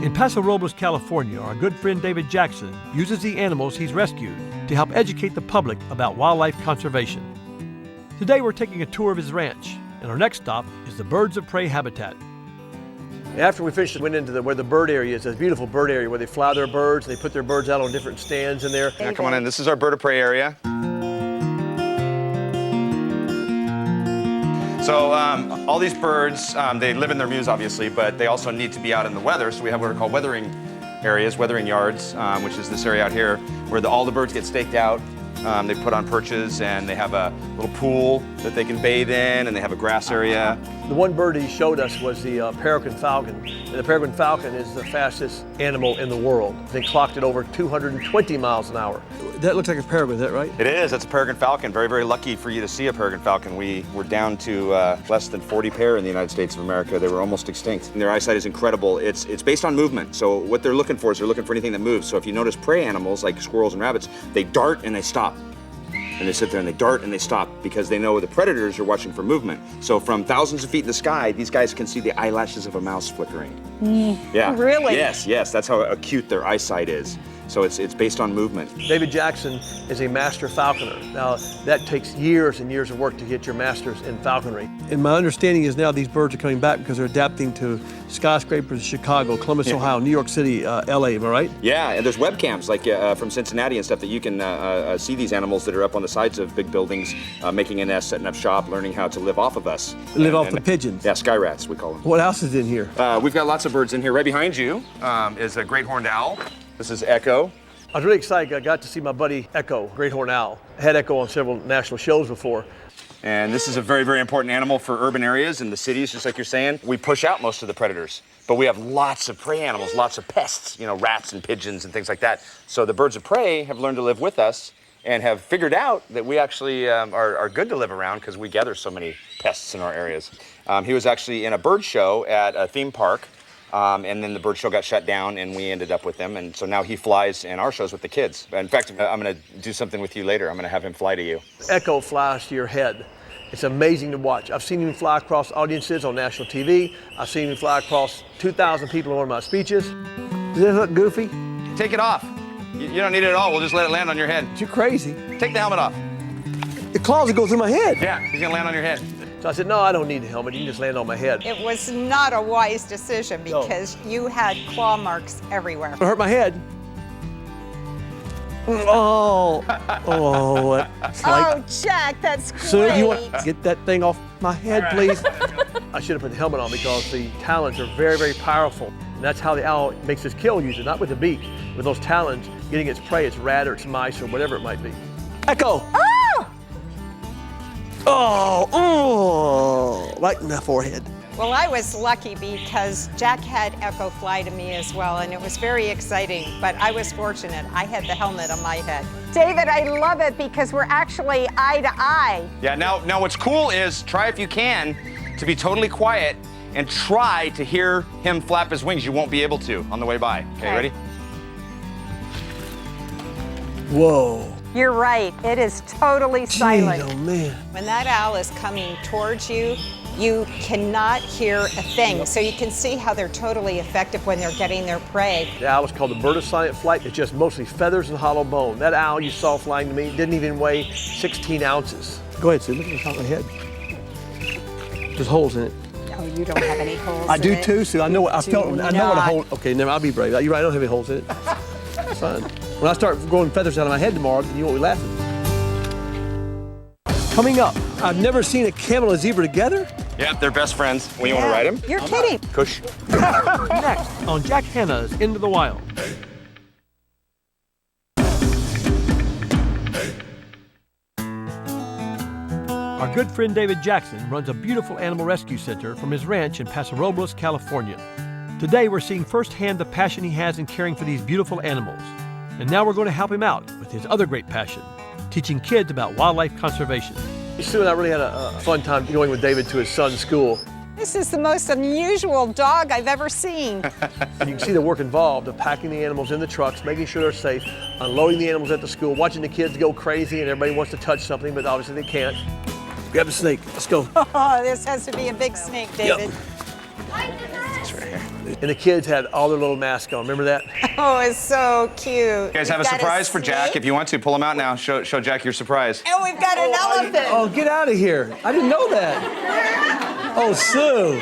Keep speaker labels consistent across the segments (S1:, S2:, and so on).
S1: In Paso Robles, California, our good friend David Jackson uses the animals he's rescued to help educate the public about wildlife conservation. Today we're taking a tour of his ranch, and our next stop is the birds of prey habitat. After we finished, we went into where the bird area is, a beautiful bird area where they fly their birds, and they put their birds out on different stands in there.
S2: Now come on in, this is our bird of prey area. So all these birds, they live in their mews obviously, but they also need to be out in the weather. So we have what are called weathering areas, weathering yards, which is this area out here, where all the birds get staked out. They put on perches, and they have a little pool that they can bathe in, and they have a grass area.
S1: The one bird he showed us was the Peregrine Falcon. And the Peregrine Falcon is the fastest animal in the world. They clocked it over 220 miles an hour. That looks like a peregrine, is that right?
S2: It is, that's a Peregrine Falcon. Very, very lucky for you to see a Peregrine Falcon. We were down to less than 40 pair in the United States of America. They were almost extinct. And their eyesight is incredible. It's based on movement. So what they're looking for is they're looking for anything that moves. So if you notice prey animals like squirrels and rabbits, they dart and they stop. And they sit there and they dart and they stop because they know the predators are watching for movement. So from thousands of feet in the sky, these guys can see the eyelashes of a mouse flickering. Yeah.
S3: Really?
S2: Yes, that's how acute their eyesight is. So it's based on movement.
S1: David Jackson is a master falconer. Now, that takes years and years of work to get your masters in falconry. And my understanding is now these birds are coming back because they're adapting to skyscrapers, Chicago, Columbus, Ohio, New York City, LA, am I right?
S2: Yeah, and there's webcams like from Cincinnati and stuff that you can see these animals that are up on the sides of big buildings, making a nest, setting up shop, learning how to live off of us.
S1: Live off the pigeons?
S2: Yeah, sky rats, we call them.
S1: What else is in here?
S2: We've got lots of birds in here. Right behind you is a great horned owl. This is Echo.
S1: I was really excited. I got to see my buddy Echo, great horned owl. I had Echo on several national shows before.
S2: And this is a very, very important animal for urban areas and the cities, just like you're saying. We push out most of the predators, but we have lots of prey animals, lots of pests, you know, rats and pigeons and things like that. So the birds of prey have learned to live with us and have figured out that we actually are good to live around because we gather so many pests in our areas. He was actually in a bird show at a theme park. And then the bird show got shut down and we ended up with him. And so now he flies in our shows with the kids. In fact, I'm going to do something with you later. I'm going to have him fly to you.
S1: Echo flies to your head. It's amazing to watch. I've seen him fly across audiences on national TV. I've seen him fly across 2,000 people in one of my speeches. Does it look goofy?
S2: Take it off. You don't need it at all. We'll just let it land on your head.
S1: You're crazy.
S2: Take the helmet off.
S1: The claws will go through my head.
S2: Yeah, he's going to land on your head.
S1: So I said, no, I don't need a helmet. You can just land on my head.
S3: It was not a wise decision because you had claw marks everywhere.
S1: It hurt my head. Oh, it's like,
S3: Oh, Jack, that's great.
S1: Sue, you want to get that thing off my head, please? I should have put the helmet on because the talons are very, very powerful. And that's how the owl makes its kill usually, not with the beak. With those talons, getting its prey, its rat or its mice or whatever it might be. Echo! Oh, right in the forehead.
S3: Well, I was lucky because Jack had Echo fly to me as well, and it was very exciting, but I was fortunate. I had the helmet on my head. David, I love it because we're actually eye to eye.
S2: Yeah, now what's cool is try if you can to be totally quiet and try to hear him flap his wings. You won't be able to on the way by. Okay, ready?
S1: Whoa.
S3: You're right, it is totally silent.
S1: Jeez, oh man.
S3: When that owl is coming towards you, you cannot hear a thing. So you can see how they're totally effective when they're getting their prey.
S1: The owl is called the bird of silent flight. It's just mostly feathers and hollow bone. That owl you saw flying to me didn't even weigh 16 ounces. Go ahead, Sue, look at the top of my head. There's holes in it.
S3: Oh, you don't have any holes
S1: I
S3: in
S1: do
S3: it.
S1: too, Sue. I know what a hole. Okay, never. I'll be brave. You're right. I don't have any holes in it. It's fine. When I start growing feathers out of my head tomorrow, you won't be laughing. Coming up, I've never seen a camel and a zebra together.
S2: Yep, they're best friends. When you want to ride him?
S3: You're kidding.
S2: Cush.
S1: Next on Jack Hanna's Into the Wild. Our good friend David Jackson runs a beautiful animal rescue center from his ranch in Paso Robles, California. Today we're seeing firsthand the passion he has in caring for these beautiful animals. And now we're going to help him out with his other great passion, teaching kids about wildlife conservation. Sue and I really had a fun time going with David to his son's school.
S3: This is the most unusual dog I've ever seen.
S1: And you can see the work involved of packing the animals in the trucks, making sure they're safe, unloading the animals at the school, watching the kids go crazy and everybody wants to touch something, but obviously they can't. Grab the snake, let's go.
S3: Oh, this has to be a big snake, David.
S2: Yep. It's right here.
S1: And the kids had all their little masks on. Remember that?
S3: Oh, it's so cute.
S2: You guys have a
S3: We've got
S2: surprise for Jack.
S3: snake.
S2: If you want to, pull him out now. Show Jack your surprise.
S3: And we've got an elephant.
S1: Oh, get out of here. I didn't know that. Oh, Sue.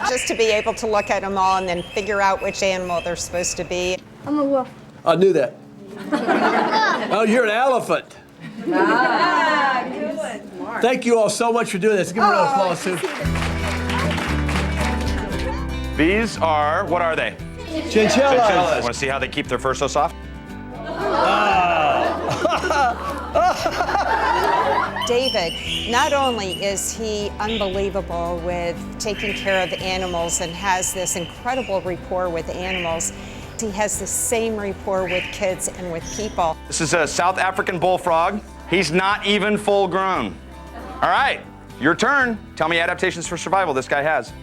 S3: Just to be able to look at them all and then figure out which animal they're supposed to be.
S4: I'm a wolf.
S1: I knew that. Oh, you're an elephant.
S4: Ah, good one.
S1: Thank you all so much for doing this. Give me a round of applause, Sue.
S2: These are, what are they?
S1: Chinchillas.
S2: Want to see how they keep their fur so soft?
S3: David, not only is he unbelievable with taking care of animals and has this incredible rapport with animals, he has the same rapport with kids and with people.
S2: This is a South African bullfrog. He's not even full grown. All right, your turn. Tell me adaptations for survival this guy has.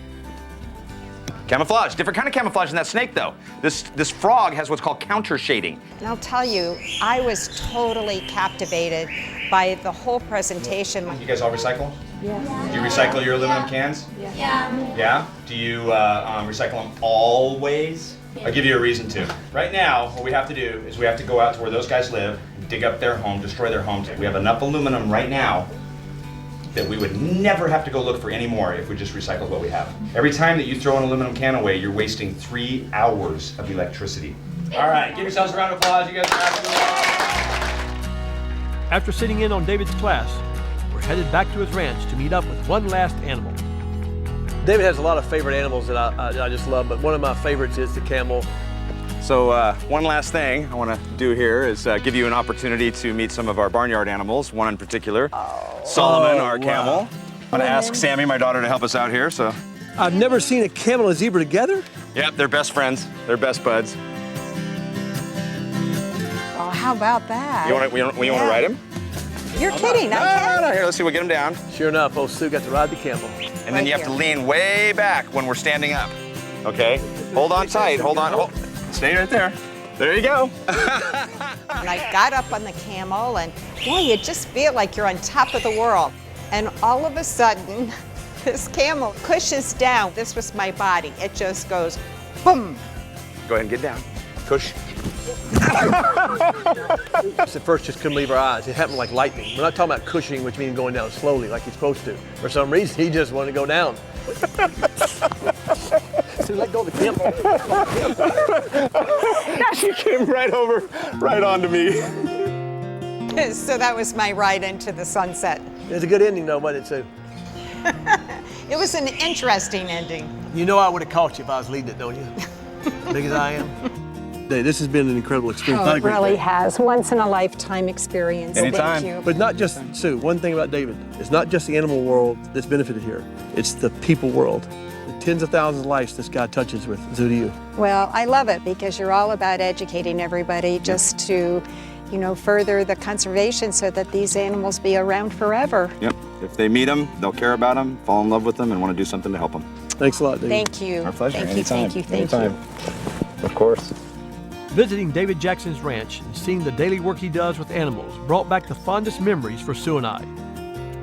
S2: Camouflage, different kind of camouflage than that snake though. This frog has what's called counter shading.
S3: And I'll tell you, I was totally captivated by the whole presentation.
S2: You guys all recycle? Yeah. Do you recycle your aluminum cans?
S4: Yeah.
S2: Yeah? Do you recycle them always? I'll give you a reason to. Right now, what we have to do is we have to go out to where those guys live, dig up their home, destroy their homes. We have enough aluminum right now that we would never have to go look for any more if we just recycled what we have. Every time that you throw an aluminum can away, you're wasting 3 hours of electricity. All right, give yourselves a round of applause. You guys are absolutely awesome.
S1: After sitting in on David's class, we're headed back to his ranch to meet up with one last animal. David has a lot of favorite animals that I just love, but one of my favorites is the camel.
S2: So one last thing I want to do here is give you an opportunity to meet some of our barnyard animals, one in particular, Solomon, our camel. I'm going to ask Sammy, my daughter, to help us out here. So,
S1: I've never seen a camel and a zebra together.
S2: yep, they're best friends. They're best buds.
S3: Oh, how about that?
S2: You want to ride him?
S3: You're kidding, I can't.
S2: No, here, let's see, we'll get him down.
S1: Sure enough, old Sue got to ride the camel.
S2: And then you have to lean way back when we're standing up. Okay? Hold on tight, hold on. Stay right there. There you go.
S3: And I got up on the camel and boy, you just feel like you're on top of the world. And all of a sudden, this camel pushes down. This was my body. It just goes boom.
S2: Go ahead and get down. Push.
S1: At first, just couldn't believe our eyes. It happened like lightning. We're not talking about cushioning, which means going down slowly like you're supposed to. For some reason, he just wanted to go down. So let go of the camel.
S2: She came right onto me.
S3: So that was my ride into the sunset.
S1: It was a good ending, though, wasn't it, Sue?
S3: It was an interesting ending.
S1: You know I would have caught you if I was leading it, don't you? Big as I am. This has been an incredible experience.
S3: Oh, it really has. Once in a lifetime experience.
S2: Anytime.
S3: Thank you.
S1: But not just, Sue, one thing about David, it's not just the animal world that's benefited here. It's the people world. The tens of thousands of lives this guy touches with. Sue, to you.
S3: Well, I love it because you're all about educating everybody just to, you know, further the conservation so that these animals be around forever.
S2: Yep. If they meet them, they'll care about them, fall in love with them, and want to do something to help them.
S1: Thanks a lot, David.
S3: Thank you.
S2: Our pleasure.
S3: Thank you, thank you, thank you.
S2: Of course.
S1: Visiting David Jackson's ranch and seeing the daily work he does with animals brought back the fondest memories for Sue and I,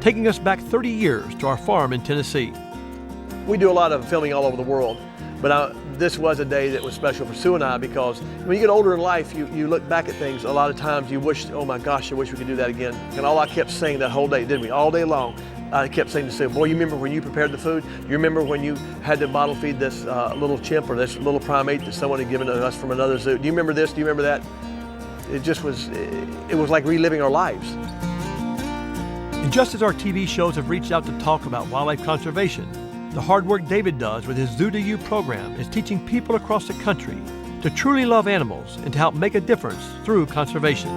S1: taking us back 30 years to our farm in Tennessee. We do a lot of filming all over the world, but this was a day that was special for Sue and I because when you get older in life, you look back at things. A lot of times you wish, oh my gosh, I wish we could do that again. And all I kept saying that whole day, didn't we? All day long, I kept saying to Sue, boy, you remember when you prepared the food? You remember when you had to bottle feed this little chimp or this little primate that someone had given to us from another zoo? Do you remember this? Do you remember that? It just was, it was like reliving our lives. And just as our TV shows have reached out to talk about wildlife conservation, the hard work David does with his Zoo to You program is teaching people across the country to truly love animals and to help make a difference through conservation.